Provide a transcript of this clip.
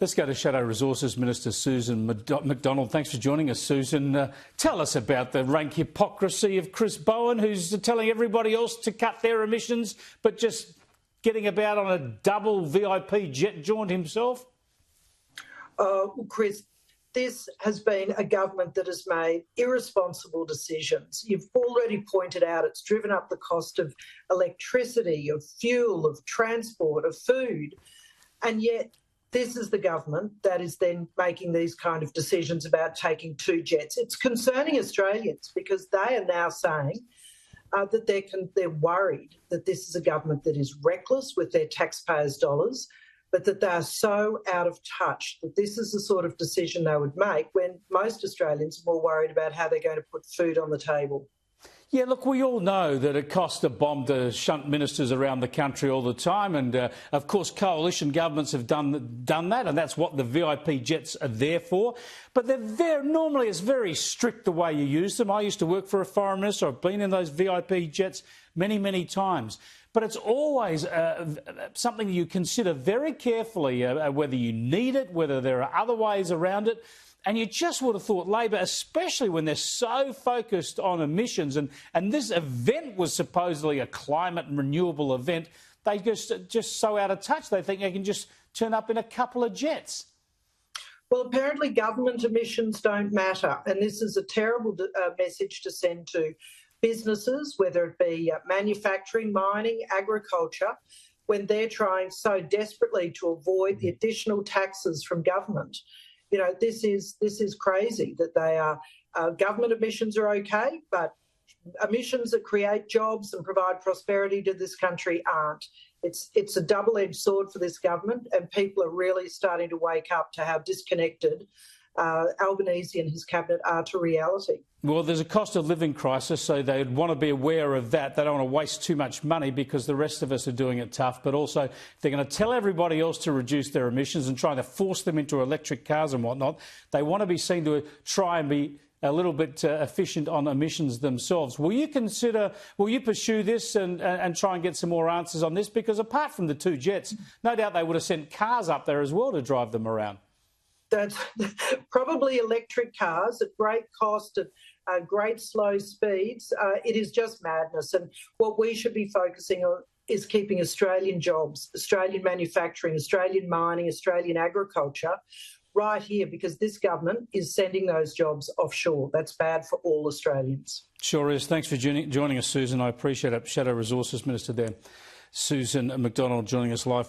Let's go to Shadow Resources Minister Susan McDonald. Thanks for joining us, Susan. Tell us about the rank hypocrisy of Chris Bowen, who's telling everybody else to cut their emissions, but just getting about on a double VIP jet jaunt himself. Chris, this has been a government that has made irresponsible decisions. You've already pointed out it's driven up the cost of electricity, of fuel, of transport, of food, and yet this is the government that is then making these kind of decisions about taking two jets. It's concerning Australians because they are now saying that they're worried that this is a government that is reckless with their taxpayers' dollars, but that they are so out of touch that this is the sort of decision they would make when most Australians are more worried about how they're going to put food on the table. Yeah, look, we all know that it costs a bomb to shunt ministers around the country all the time, and of course coalition governments have done that, and that's what the VIP jets are there for. But normally it's very strict the way you use them. I used to work for a foreign minister. I've been in those VIP jets many, many times. But it's always something you consider very carefully, whether you need it, whether there are other ways around it. And you just would have thought Labor, especially when they're so focused on emissions, and this event was supposedly a climate and renewable event, they just so out of touch, they think they can just turn up in a couple of jets. Well, apparently government emissions don't matter, and this is a terrible message to send to businesses, whether it be manufacturing, mining, agriculture, when they're trying so desperately to avoid the additional taxes from government. You know, this is crazy that they are government emissions are okay, but emissions that create jobs and provide prosperity to this country aren't. It's a double-edged sword for this government, and people are really starting to wake up to how disconnected Albanese and his cabinet are to reality. Well, there's a cost of living crisis, so they'd want to be aware of that. They don't want to waste too much money because the rest of us are doing it tough. But also, they're going to tell everybody else to reduce their emissions and trying to force them into electric cars and whatnot. They want to be seen to try and be a little bit efficient on emissions themselves. Will you pursue this and try and get some more answers on this? Because apart from the two jets, no doubt they would have sent cars up there as well to drive them around. That's probably electric cars at great cost, at great slow speeds. It is just madness. And what we should be focusing on is keeping Australian jobs, Australian manufacturing, Australian mining, Australian agriculture right here, because this government is sending those jobs offshore. That's bad for all Australians. Sure is. Thanks for joining us, Susan. I appreciate it. Shadow Resources Minister there, Susan McDonald, joining us live from